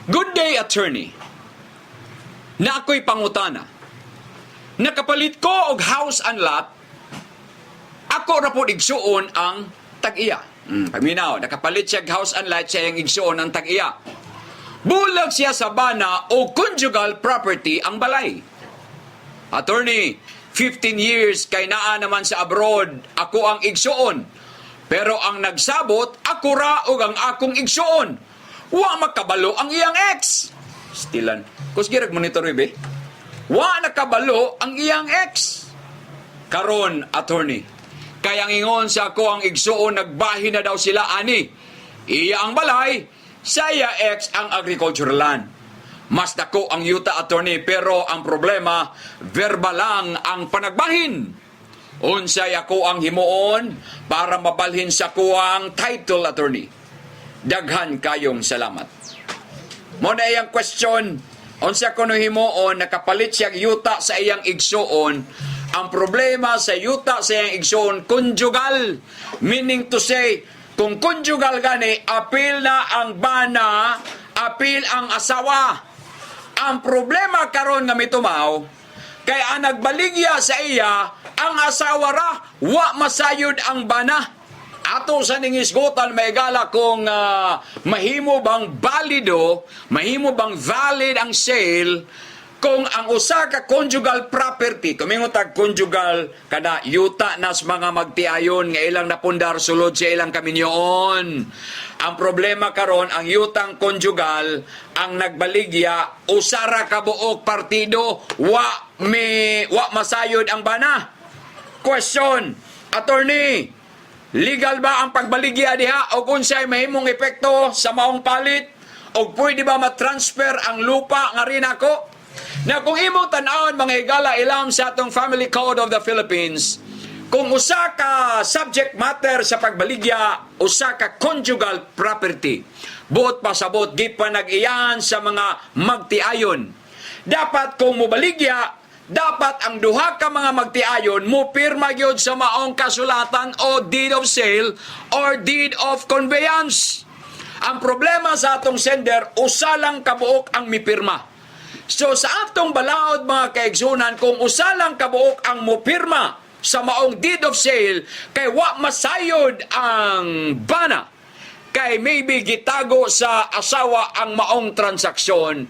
Good day, attorney. Na ako'y pangutana. Nakapalit ko og house and lot, ako ra po igsuon ang tag-iya. Paminaw, nakapalit siya og house and lot, siya yung igsuon ang tag-iya. Bulag siya sa bana o conjugal property ang balay. Attorney, 15 years kay naa naman sa abroad, ako ang igsuon. Pero ang nagsabot, ako ra og ang akong igsuon. Wa makabalo ang iyang ex. Stilan. Kusgirag monitor be. Wa nakabalo ang iyang ex. Karon, attorney. Kaya ingon sa ako ang igsuon, nagbahin na daw sila ani. Iya ang balay, saya ex ang agricultural land. Mas dako ang yuta, attorney, pero ang problema, verbal lang ang panagbahin. Unsay ako ang himuon para mabalhin sa kuwang title, attorney. Daghan kayong salamat. Mo na iyang question, unsa kuno himuon nakapalit siya yuta sa iyang igsuon. Ang problema sa yuta sa iyang igsuon conjugal, meaning to say kung conjugal gani apil na ang bana, apil ang asawa. Ang problema karon nga mitumaw kay ang nagbaligya sa iya ang asawa ra, wa masayod ang bana. Ato sa ningisgotan may gala kung mahimo bang valido, mahimo bang valid ang sale kung ang usa ka conjugal property, kumingon tag conjugal kada yuta nas mga magtiayon nga ilang napundar sulod sa ilang kaminyoon. Ang problema karon ang yutang conjugal ang nagbaligya usara ka buok partido wa masayod ang bana. Question, attorney, legal ba ang pagbaligya diha o unsay mahimong epekto sa maong palit o pwede ba matransfer ang lupa nga rin ako? Na kung imong tan-awon mga higala ilam sa atong Family Code of the Philippines, kung usa ka subject matter sa pagbaligya, usa ka conjugal property, buot pasabot di pa nag-iyan sa mga magtiayon. Dapat kung mubaligya, dapat ang duha ka mga magtiayon mo pirma gyud sa maong kasulatan o deed of sale or deed of conveyance. Ang problema sa atong sender, usa lang kabuok ang mipirma. So sa atong balaod mga kaigsunan, kung usa lang kabuok ang mopirma sa maong deed of sale, kay wa masayod ang bana, kay maybe gitago sa asawa ang maong transaksyon,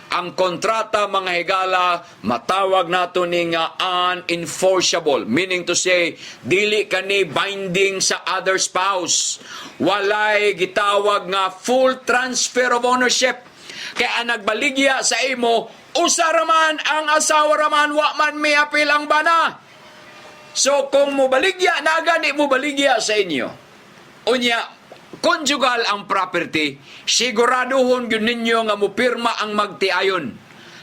ang kontrata mga higala, matawag nato ni nga unenforceable. Meaning to say, dili kani binding sa other spouse. Walay gitawag nga full transfer of ownership. Kaya ang nagbaligya sa imo, usa raman ang asawa raman, wa man may apil ang bana. So kung mubaligya, nagani mubaligya sa inyo. Unya, conjugal ang property, siguraduhon yun ninyo nga mupirma ang magtiayon.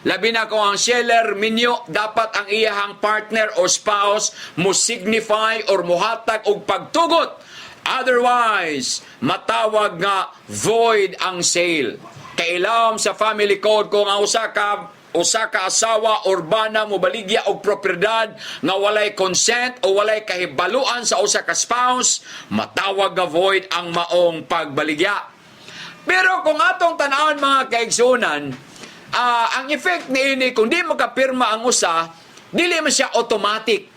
Labi na kung ang seller minyo, dapat ang iyahang partner o spouse mo signify or muhatag og pagtugot. Otherwise, matawag nga void ang sale. Kailam sa family code kung ang usa ka asawa or bana mo baligya og propiedad nga walay consent o walay kahibaluan sa usa ka spouse, matawag nga void ang maong pagbaligya. Pero kung atong tan-awon mga kaigsunan, ang effect niini kung di makapirma ang usa, dili man siya automatic.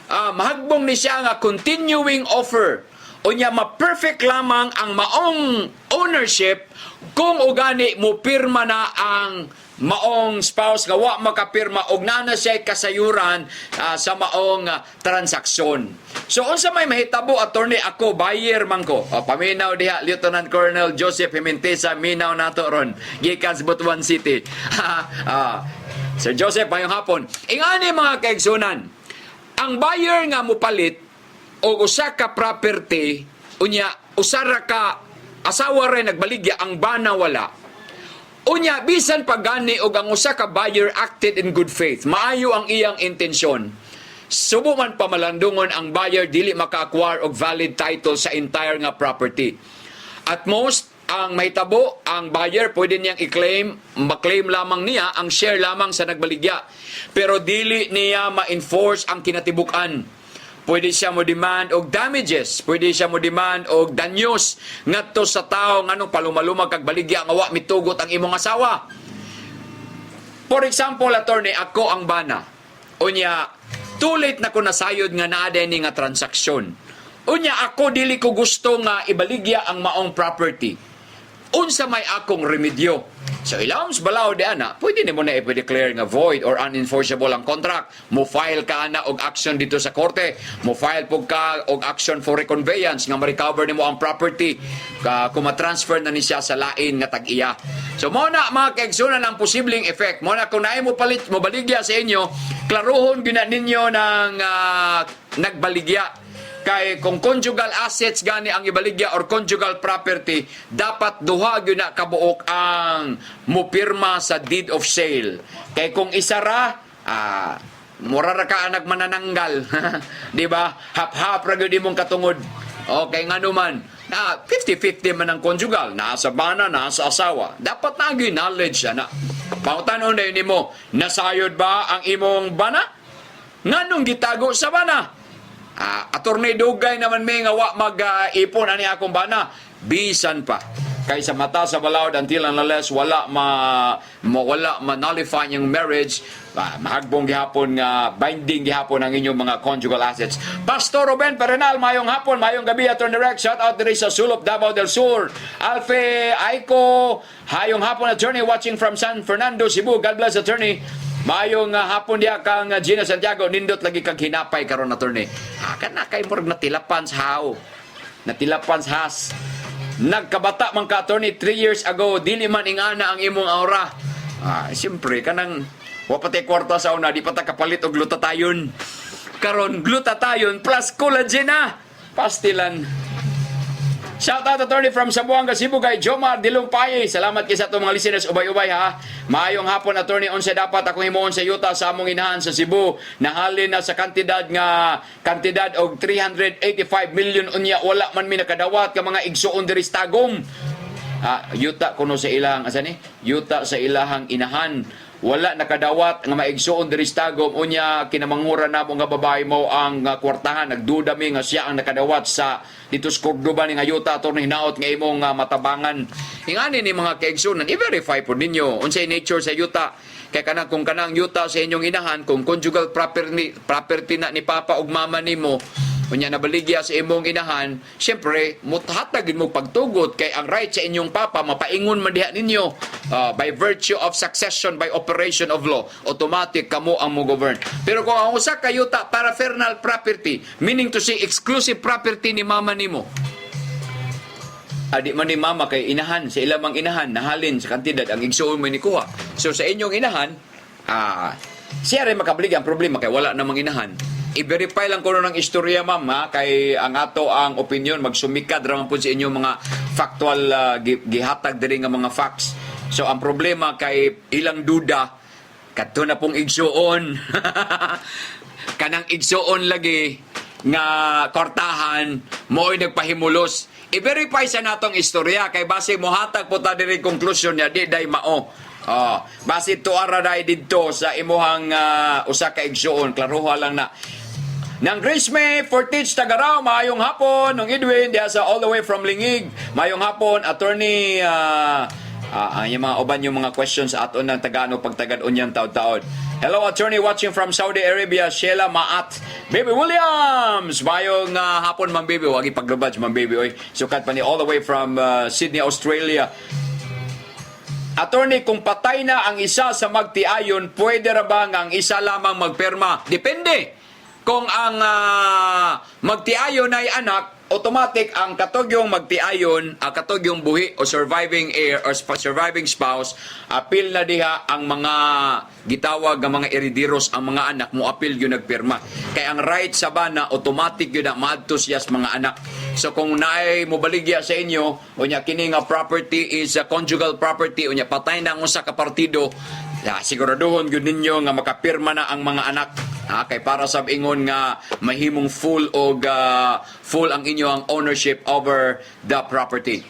Mahagbong ni siya nga continuing offer. Unya ma-perfect lamang ang maong ownership kung ugani mo pirma na ang maong spouse nga wa makapirma og nana siya kasayuran sa maong transaksyon. So unsa may mahitabo, attorney, ako buyer man ko. Paminaw diha Lieutenant Colonel Joseph Jimentesa, minaw nato ron gikan sa Butuan City. Sir Joseph, mayong hapon. Ingani mga kaigsunan, ang buyer nga mopalit og usa ka property, unya usara ka asawa rin nagbaligya, ang bana wala. Unya, bisan pagani og ang usa ka buyer acted in good faith, maayo ang iyang intensyon. Subo man pamalandungon ang buyer dili maka-acquire og valid title sa entire nga property. At most, ang mahitabo, ang buyer pwede niyang i-claim, maklaim lamang niya ang share lamang sa nagbaligya. Pero dili niya ma-enforce ang kinatibukan. pwede siya mo demand og damages, pwede siya mo demand og danyos ngadto sa tawo nganong palumalumag kag baligya nga wa mitugot ang imong asawa. For example, attorney, ako ang bana. Unya, tulit na ko nasayod nga naa ni nga transaksyon. Unya, ako dili ko gusto nga ibaligya ang maong property. Unsa may akong remedyo. So ilawom sa balaod di ana, pwede nimo na i-declare nga void or unenforceable ang contract. Mo file ka na og action dito sa korte. Mo file pug ka og action for reconveyance nga ma-recover nimo ang property kung ma-transfer na ni siya sa lain nga tag-iya. So mo na mga kaigsunan ang posibleng effect. Mo na kung naay mo palit mo baligya sa inyo, klaruhon gyud ninyo ng nagbaligya. Kay kung conjugal assets gani ang ibaligya or conjugal property, dapat duha gyud na kabuok ang mupirma sa deed of sale. Kay kung isa ra, mura ra ka anak manananggal. Di ba? Hap-hap ra gyud imong katungod. Okay nga naman, na 50-50 man ang conjugal, nasa bana, nasa asawa. Dapat na gyud knowledge ana. Pangutanon na nimo, nasayod ba ang imong bana? Nganong gitago sa bana? Attorney dugay naman may nga wa mag-ipon ani akong bana. Bisan pa. Kaysa mata sa balawd until unless wala ma-nullify yung marriage, mahagbong gihapon nga binding gihapon ang inyong mga conjugal assets. Pastor Ruben Perenal, mayong hapon, mayong gabi, Attorney Rex. Shout out diri sa Sulop, Davao del Sur. Alfe Aiko, hayong hapon, Attorney, watching from San Fernando, Cebu. God bless, Attorney. Mayong hapon diya kang Gina Santiago, nindot lagi kang hinapay karon, Attorney. Kana kay murag natilapan sa haw. Natilapan sa has. Nagkabata man ka, Attorney, 3 years ago, dili man ingana ang imong aura. Siyempre, kanang wapatay kwarta sa una, di pa ta kapalit og glutathione. Karon glutathione plus collagen na. Pastilan. Shout out, Attorney, from Zamboanga, Cebu, kay Jomar Dilumpay. Salamat kay sa itong mga listeners. Ubay-ubay, ha. Maayong hapon, Attorney. Unsa dapat akong himuon sa yuta sa among inahan sa Cebu. Nahalin na sa kantidad og 385 million unya. Wala man mi nakadawat ka mga igsuon diri sa tagom. Yuta kuno sa ilahang, yuta sa ilahang inahan. Wala nakadawat nga maigsuon diri sa tagom. Unya, kinamangura na mo nga babae mo ang kwartahan. Nagduda mi nga siya ang nakadawat sa dito sa Cordoba ni nga yuta, Attorney, hinaot nga imong matabangan. Ingani ni mga kaigsunan, i-verify po ninyo unsay nature sa yuta. Kaya kanang kung kanang yuta sa inyong inahan, kung conjugal property na ni papa ug mama nimo, unya nabaligya sa imong inahan, syempre muthatagin mo pagtugot kay ang right sa inyong papa mapaingon man diha ninyo by virtue of succession by operation of law, automatic kamo ang mo govern. Pero kung ang usa ka yuta paraphernal property, meaning to say exclusive property ni mama nimo, adi man ni mama kay inahan sa ilamang inahan nahalin sa kantidad ang igsuon mo ni kuha. So sa inyong inahan, siya rin makabaligya. Ang problema kay wala namang inahan. I-verify lang ko ng istorya, ma'am, kay ang ato ang opinion magsumikad raman po sa inyong mga factual gihatag diri nga mga facts. So ang problema kay ilang duda kadto na pong igsuon. Kanang igsuon lagi nga kortahan mo'y nagpahimulos. I-verify sa natong istorya kay base mohatag po ta diri konklusyon niya di day mao. Base tuara day didto sa imuhang usa ka igsuon, klaruha lang na. Nang Grace May Fortich Tagaraw, maayong hapon. Nung Edwin diya sa all the way from Lingig, maayong hapon. Attorney, yung mga uban yung mga questions aton ng Tagano pagtagad unyang taod-taod. Hello, Attorney, watching from Saudi Arabia, Sheila Maat. Baby Williams, maayong hapon, Ma'am Baby. Huwag ipaglubad, Ma'am Baby. Oy, sukat pa ni all the way from Sydney, Australia. Attorney, kung patay na ang isa sa magtiayon, pwede ra ba ang isa lamang magperma? Depende. Kung ang magtiayon ay anak, automatic ang katugyong magtiayon, katugyong buhi o surviving heir or surviving spouse, apil na diha ang mga gitawag ng mga herederos, ang mga anak mo apil yung nagpirma. Kaya ang right sa bana, automatic yun na maadto siya sa mga anak. So kung naay mobaligya sa inyo, o niya kini nga property is a conjugal property, o niya patay na ang usa ka partido, siguraduhon yun ninyo nga makapirma na ang mga anak. Kay para sa ingon nga mahimong full ang inyo ang ownership over the property.